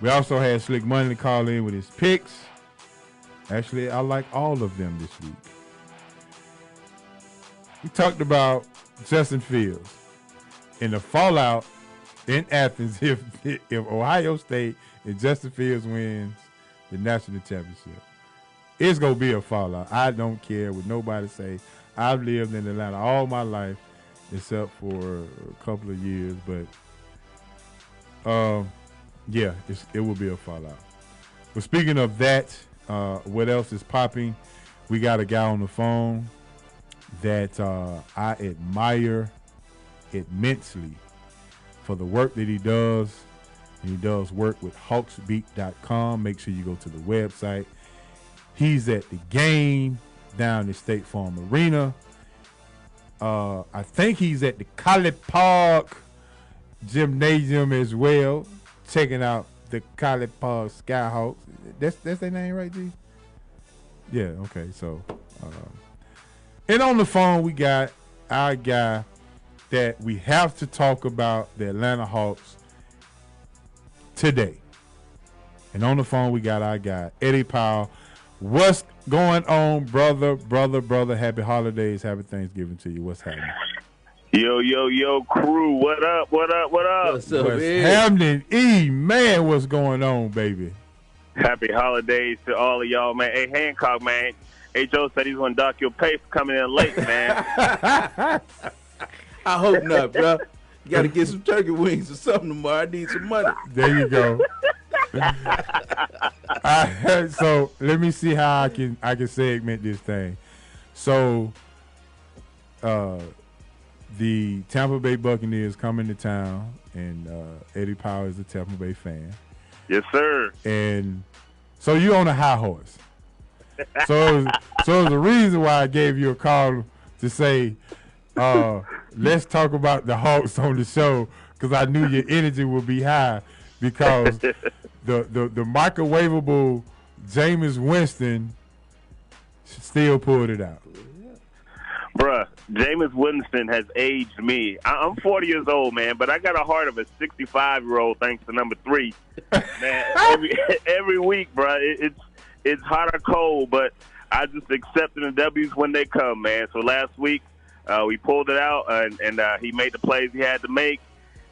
We also had Slick Money call in with his picks. Actually, I like all of them this week. We talked about Justin Fields and the fallout in Athens if Ohio State and Justin Fields wins the national championship. It's going to be a fallout. I don't care what nobody say. I've lived in Atlanta all my life except for a couple of years. But, yeah, it will be a fallout. But speaking of that, what else is popping? We got a guy on the phone that I admire immensely for the work that he does. And he does work with Hawksbeat.com. Make sure you go to the website. He's at the game down at State Farm Arena. I think he's at the College Park Gymnasium as well, checking out the College Park Skyhawks. That's their name, right, G? Yeah, okay. So, and on the phone, we got our guy that we have to talk about, the Atlanta Hawks, today. And on the phone, we got our guy, Eddie Powell. What's going on, brother? Happy holidays, happy Thanksgiving to you. What's happening? Yo, crew. What up? What's happening? Man, what's going on, baby? Happy holidays to all of y'all, man. Hey, Hancock, man. Hey, Joe said he's going to dock your pay for coming in late, man. I hope not, bro. You got to get some turkey wings or something tomorrow. I need some money. There you go. So let me see how I can segment this thing. So, the Tampa Bay Buccaneers come into town, and Eddie Powell is a Tampa Bay fan. Yes, sir. And so you on a high horse. So it was the reason why I gave you a call to say, let's talk about the Hawks on the show, because I knew your energy would be high, because the microwavable Jameis Winston still pulled it out. Bruh, Jameis Winston has aged me. I'm 40 years old, man, but I got a heart of a 65-year-old thanks to number 3. Man, every week, bruh, it's hot or cold, but I just accepting the W's when they come, man. So last week, we pulled it out, and he made the plays he had to make,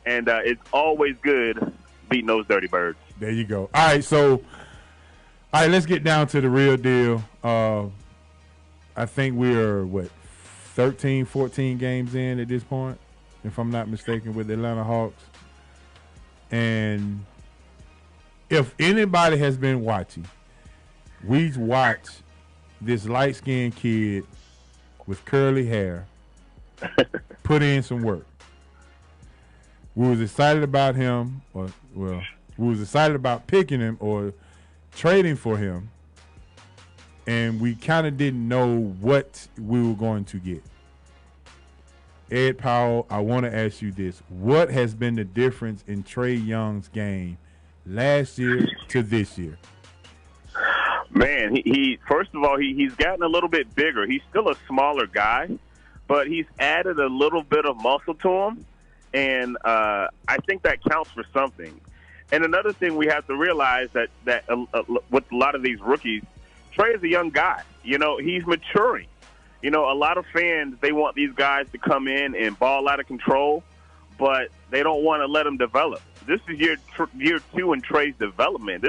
and it's always good beating those dirty birds. There you go. All right, let's get down to the real deal. I think we're, 13, 14 games in at this point, if I'm not mistaken, with the Atlanta Hawks. And if anybody has been watching, we've watched this light-skinned kid with curly hair put in some work. We was excited about him, we was excited about picking him or trading for him, and we kind of didn't know what we were going to get. Ed Powell, I want to ask you this. What has been the difference in Trey Young's game last year to this year? Man, he first of all, he's gotten a little bit bigger. He's still a smaller guy, but he's added a little bit of muscle to him, and I think that counts for something. And another thing we have to realize that with a lot of these rookies, Trey is a young guy. You know, he's maturing. You know, a lot of fans, they want these guys to come in and ball out of control, but they don't want to let them develop. This is year 2 in Trey's development.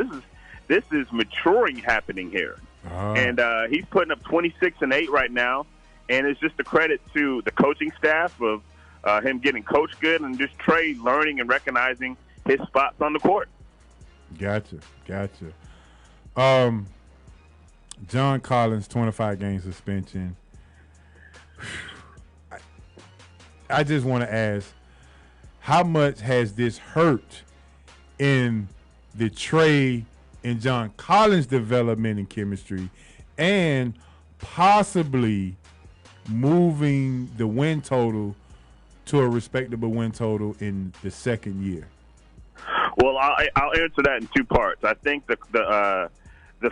This is maturing happening here. And he's putting up 26 and 8 right now, and it's just a credit to the coaching staff of him getting coached good and just Trey learning and recognizing his spots on the court. Gotcha. John Collins, 25-game suspension. I just want to ask, how much has this hurt in the Trey and John Collins' development and chemistry, and possibly moving the win total to a respectable win total in the second year? Well, I'll answer that in 2 parts. I think the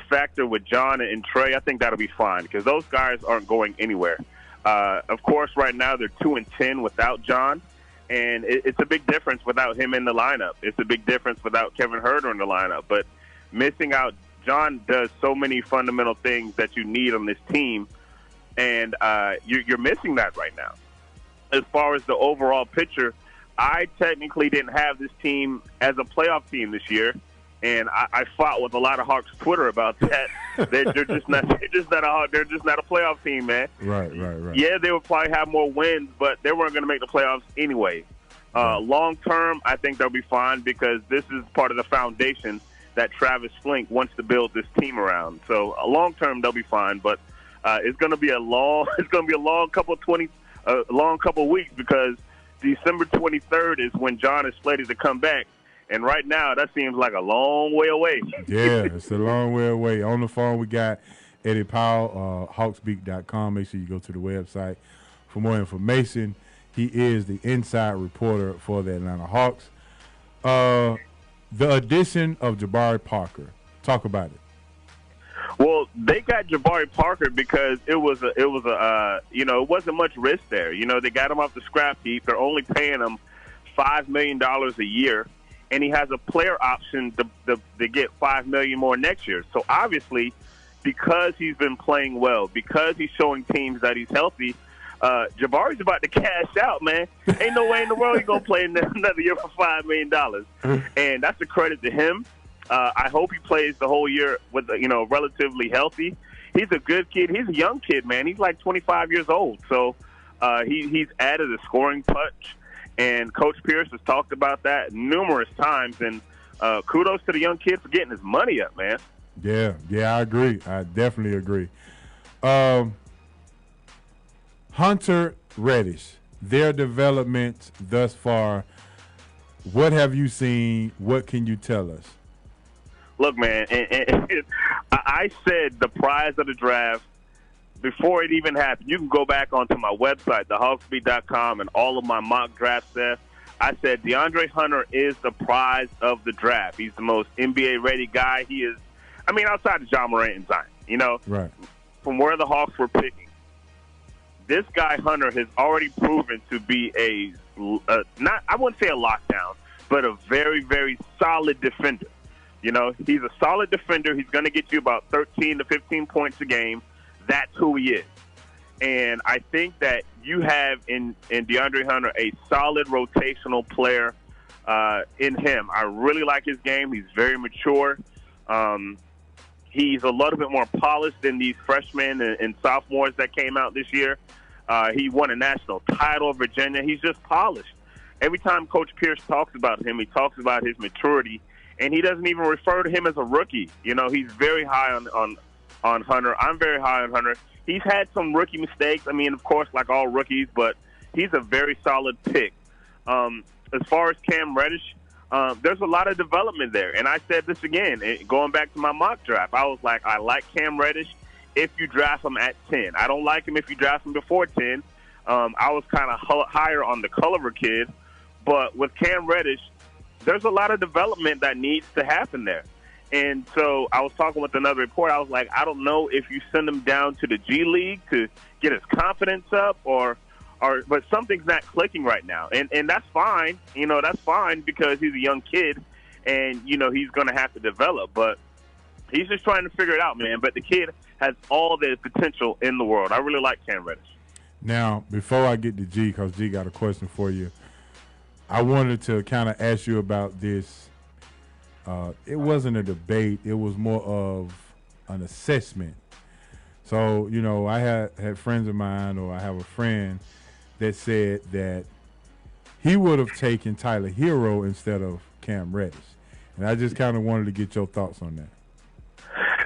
factor with John and Trey, I think that'll be fine because those guys aren't going anywhere. Of course, right now they're 2-10 without John, And it's a big difference without him in the lineup. It's a big difference without Kevin Herro in the lineup. But missing out, John does so many fundamental things that you need on this team, and you're missing that right now. As far as the overall picture, I technically didn't have this team as a playoff team this year, and I fought with a lot of Hawks Twitter about that. they're just not a playoff team, man. Right. Yeah, they would probably have more wins, but they weren't going to make the playoffs anyway. Long term, I think they'll be fine because this is part of the foundation that Travis Flink wants to build this team around. So long term, they'll be fine, but it's going to be a long couple of weeks because December 23rd is when John is slated to come back. And right now, that seems like a long way away. Yeah, it's a long way away. On the phone, we got Eddie Powell, Hawksbeat.com. Make sure you go to the website for more information. He is the inside reporter for the Atlanta Hawks. The addition of Jabari Parker. Talk about it. Well, they got Jabari Parker because it wasn't much risk there. They got him off the scrap heap. They're only paying him $5 million a year. And he has a player option to get $5 million more next year. So obviously, because he's been playing well, because he's showing teams that he's healthy, Jabari's about to cash out, man. Ain't no way in the world he's gonna play another year for $5 million. And that's a credit to him. I hope he plays the whole year with relatively healthy. He's a good kid. He's a young kid, man. He's like 25 years old. So he's added a scoring touch. And Coach Pierce has talked about that numerous times. And kudos to the young kid for getting his money up, man. Yeah, I agree. I definitely agree. Hunter, Reddish, their development thus far, what have you seen? What can you tell us? Look, man, I said the prize of the draft before it even happened. You can go back onto my website, thehawksbeat.com, and all of my mock draft stuff. I said DeAndre Hunter is the prize of the draft. He's the most NBA-ready guy. He is, outside of John Morant and Zion, right. From where the Hawks were picking. This guy, Hunter, has already proven to be I wouldn't say a lockdown, but a very, very solid defender. He's a solid defender. He's going to get you about 13 to 15 points a game. That's who he is. And I think that you have in DeAndre Hunter a solid rotational player in him. I really like his game. He's very mature. He's a little bit more polished than these freshmen and sophomores that came out this year. He won a national title in Virginia. He's just polished. Every time Coach Pierce talks about him, he talks about his maturity, and he doesn't even refer to him as a rookie. He's very high on Hunter. I'm very high on Hunter. He's had some rookie mistakes. Of course, like all rookies, but he's a very solid pick. As far as Cam Reddish, there's a lot of development there. And I said this again, going back to my mock draft. I was like, I like Cam Reddish if you draft him at 10. I don't like him if you draft him before 10. I was kind of higher on the Culliver kid. But with Cam Reddish, there's a lot of development that needs to happen there. And so I was talking with another reporter. I was like, I don't know if you send him down to the G League to get his confidence up but something's not clicking right now. And that's fine. That's fine because he's a young kid and, he's going to have to develop. But he's just trying to figure it out, man. But the kid has all the potential in the world. I really like Cam Reddish. Now, before I get to G, because G got a question for you, I wanted to kind of ask you about this. It wasn't a debate. It was more of an assessment. So, I had friends of mine, or I have a friend that said that he would have taken Tyler Herro instead of Cam Reddish. And I just kind of wanted to get your thoughts on that.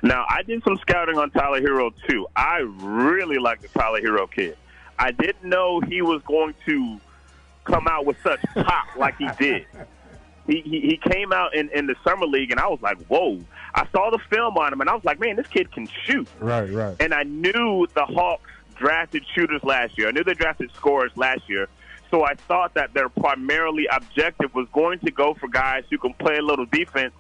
Now, I did some scouting on Tyler Herro, too. I really like the Tyler Herro kid. I didn't know he was going to come out with such pop like he did. He came out in the summer league, and I was like, whoa. I saw the film on him, and I was like, man, this kid can shoot. Right. And I knew the Hawks drafted shooters last year. I knew they drafted scorers last year. So I thought that their primarily objective was going to go for guys who can play a little defense.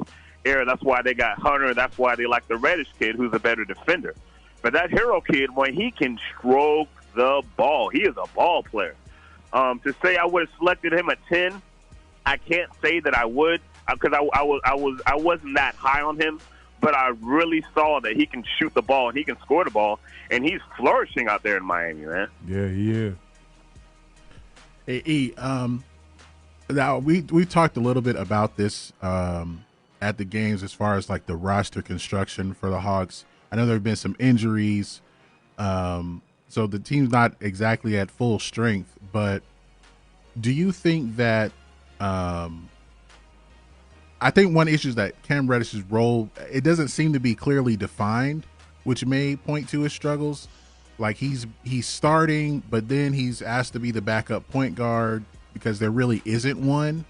That's why they got Hunter. That's why they like the Reddish kid, who's a better defender. But that Herro kid, when he can stroke the ball, he is a ball player. To say I would have selected him at 10, I can't say that I would because I wasn't that high on him. But I really saw that he can shoot the ball and he can score the ball, and he's flourishing out there in Miami, man. Yeah, he is. Hey, E, now we talked a little bit about this at the games as far as like the roster construction for the Hawks. I know there have been some injuries, so the team's not exactly at full strength. But do you think that? I think one issue is that Cam Reddish's role, it doesn't seem to be clearly defined, which may point to his struggles. Like he's starting, but then he's asked to be the backup point guard because there really isn't one.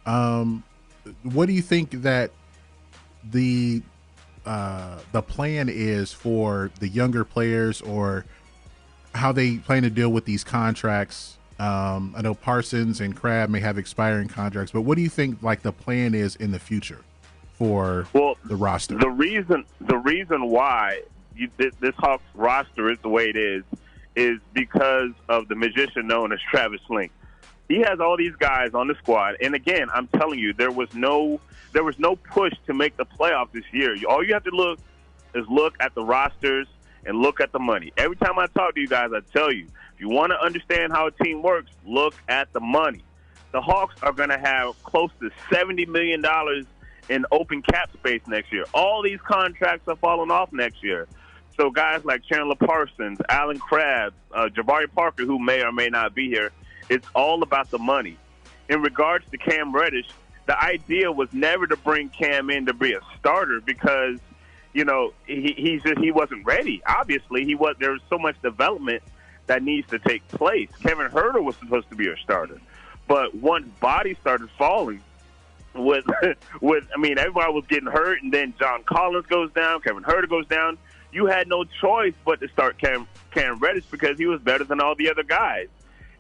What do you think that the plan is for the younger players, or how they plan to deal with these contracts? I know Parsons and Crabbe may have expiring contracts, but what do you think like the plan is in the future for the roster? The reason why this Hawks roster is the way it is because of the magician known as Travis Slink. He has all these guys on the squad, and again, I'm telling you, there was no push to make the playoffs this year. All you have to look at the rosters and look at the money. Every time I talk to you guys, I tell you, if you want to understand how a team works, look at the money. The Hawks are going to have close to $70 million in open cap space next year. All these contracts are falling off next year. So guys like Chandler Parsons, Alan Crabbe, Jabari Parker, who may or may not be here, it's all about the money. In regards to Cam Reddish, the idea was never to bring Cam in to be a starter because, you know, he wasn't ready. Obviously, there was so much development that needs to take place. Kevin Herro was supposed to be a starter, but once bodies started falling, everybody was getting hurt, and then John Collins goes down, Kevin Herter goes down. You had no choice but to start Cam Reddish because he was better than all the other guys.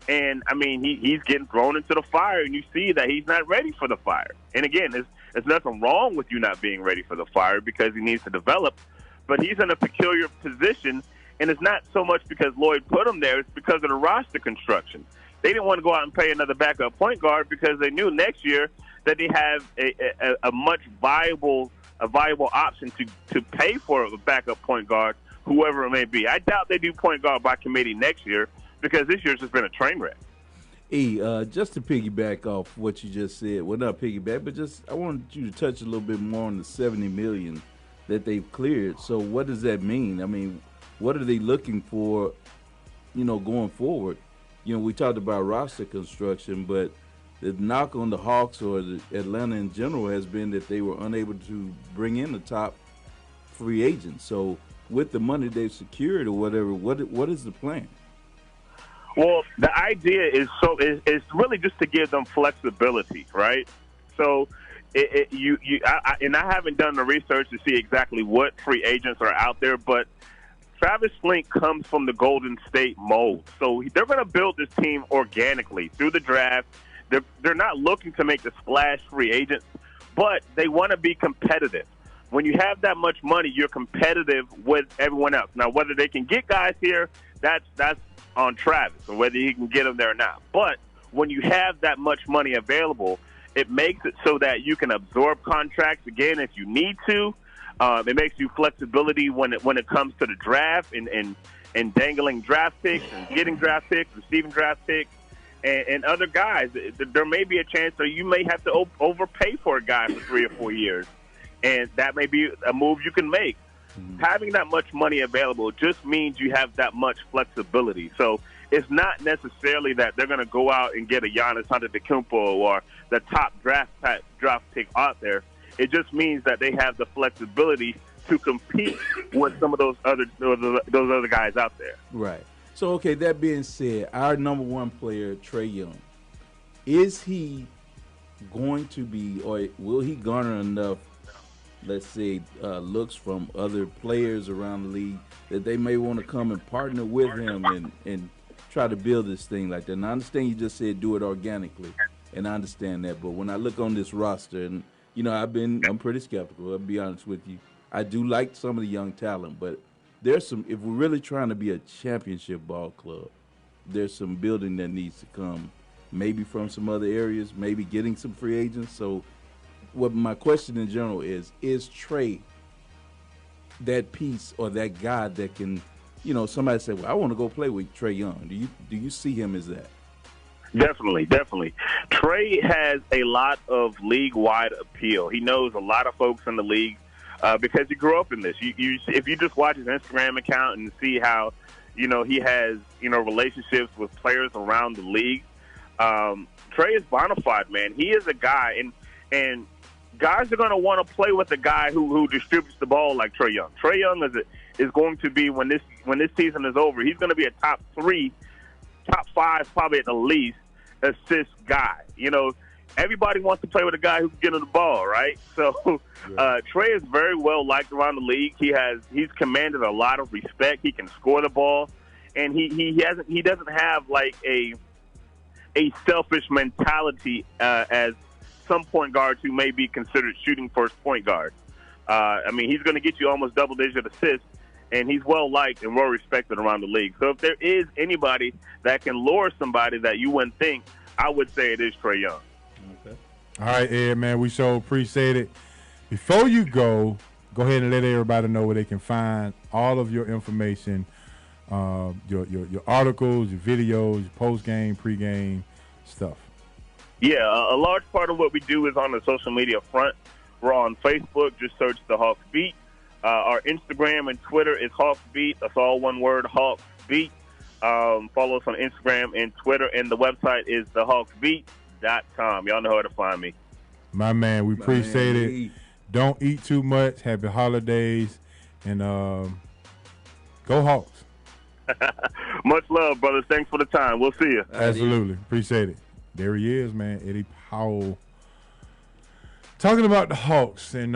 And I mean, he's getting thrown into the fire, and you see that he's not ready for the fire. And again, there's nothing wrong with you not being ready for the fire because he needs to develop, but he's in a peculiar position. And it's not so much because Lloyd put him there. It's because of the roster construction. They didn't want to go out and pay another backup point guard because they knew next year that they have a much viable option to pay for a backup point guard, whoever it may be. I doubt they do point guard by committee next year because this year's just been a train wreck. Just to piggyback off what you just said, well, not piggyback, but just I wanted you to touch a little bit more on the $70 million that they've cleared. So what does that mean? I mean, what are they looking for, going forward? We talked about roster construction, but the knock on the Hawks or the Atlanta in general has been that they were unable to bring in the top free agents. So with the money they've secured or whatever, what is the plan? Well, the idea is really just to give them flexibility, right? So I haven't done the research to see exactly what free agents are out there, but Travis Slink comes from the Golden State mold. So they're going to build this team organically through the draft. They're not looking to make the splash free agents, but they want to be competitive. When you have that much money, you're competitive with everyone else. Now, whether they can get guys here, that's on Travis, or whether he can get them there or not. But when you have that much money available, it makes it so that you can absorb contracts again if you need to. It makes you flexibility when it comes to the draft and dangling draft picks and getting draft picks, receiving draft picks, and other guys. There may be a chance that you may have to overpay for a guy for 3 or 4 years, and that may be a move you can make. Mm-hmm. Having that much money available just means you have that much flexibility. So it's not necessarily that they're going to go out and get a Giannis Antetokounmpo or the top draft pick out there. It just means that they have the flexibility to compete with some of those other guys out there. Right. So, okay, that being said, our number one player, Trey Young, is he going to be, or will he garner enough, let's say, looks from other players around the league that they may want to come and partner with him and try to build this thing like that? And I understand you just said do it organically, and I understand that. But when I look on this roster, and I'm pretty skeptical. I'll be honest with you. I do like some of the young talent, but there's some. If we're really trying to be a championship ball club, there's some building that needs to come, maybe from some other areas, maybe getting some free agents. So what my question in general is Trey that piece or that guy that can, somebody say, well, I want to go play with Trey Young. Do you see him as that? Definitely. Trey has a lot of league-wide appeal. He knows a lot of folks in the league because he grew up in this. If you just watch his Instagram account and see how, he has, relationships with players around the league, Trey is bona fide, man. He is a guy, and guys are going to want to play with a guy who distributes the ball like Trey Young. Trey Young is going to be, when this season is over, he's going to be a top 5, probably at the least, assist guy. Everybody wants to play with a guy who can get on the ball, right? So Trey is very well liked around the league. He's commanded a lot of respect. He can score the ball, and he doesn't have like a selfish mentality as some point guards who may be considered shooting first point guards. He's going to get you almost double-digit assists, and he's well-liked and well-respected around the league. So if there is anybody that can lure somebody that you wouldn't think, I would say it is Trey Young. Okay. All right, Ed, man, we so appreciate it. Before you go ahead and let everybody know where they can find all of your information, your articles, your videos, your post-game, pre-game stuff. Yeah, a large part of what we do is on the social media front. We're on Facebook. Just search the Hawksbeat. Our Instagram and Twitter is Hawksbeat. That's all one word, Hawksbeat. Follow us on Instagram and Twitter, and the website is thehawksbeat.com. Y'all know how to find me. My man, we appreciate it. Don't eat too much. Happy holidays, and go Hawks. Much love, brothers. Thanks for the time. We'll see you. Absolutely. Appreciate it. There he is, man. Eddie Powell. Talking about the Hawks, and